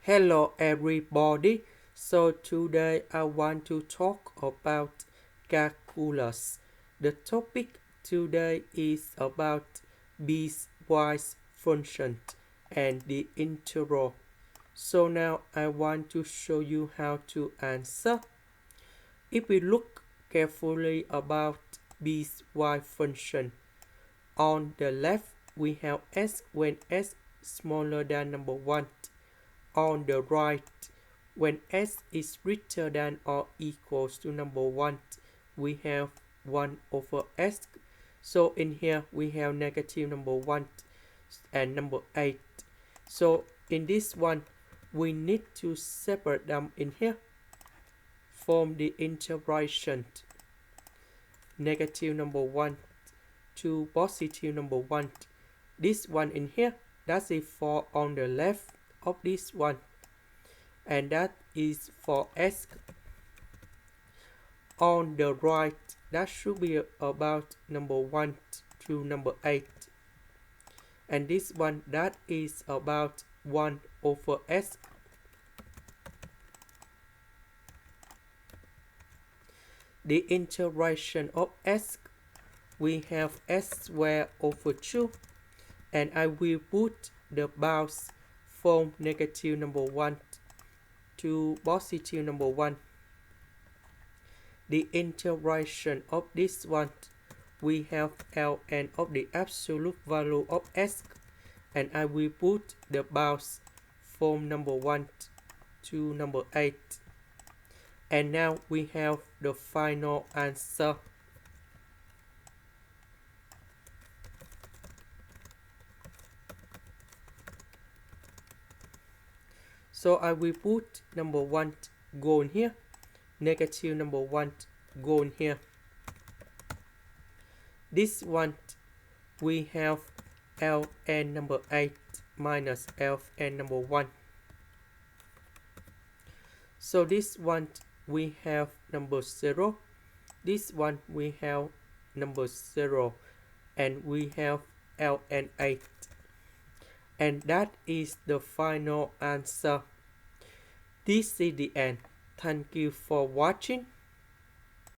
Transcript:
Hello everybody. So today I want to talk about calculus. The topic today is about piecewise function and the integral. So now I want to show you how to answer. If we look carefully about piecewise function, on the left we have s when s smaller than number 1. On the right, when s is greater than or equals to number 1, we have 1 over s. So in here we have negative number 1 and number 8. So in this one, we need to separate them in here. From the integration, negative number 1 to positive number 1. This one in here, that's it for on the left of this one, and that is for s. On the right, that should be about number 1 to number 8, and this one, that is about 1 over s. The integration of s, we have s squared over 2, and I will put the bounds from negative number 1 to positive number 1. The integration of this one, we have ln of the absolute value of s, and I will put the bounds from number 1 to number 8. And now we have the final answer. So I will put number 1 go in here, negative number 1 go in here. This one, we have ln number 8 minus ln number 1. So this one, we have number 0. This one, we have number 0. And we have ln 8. And that is the final answer. This is the end. Thank you for watching.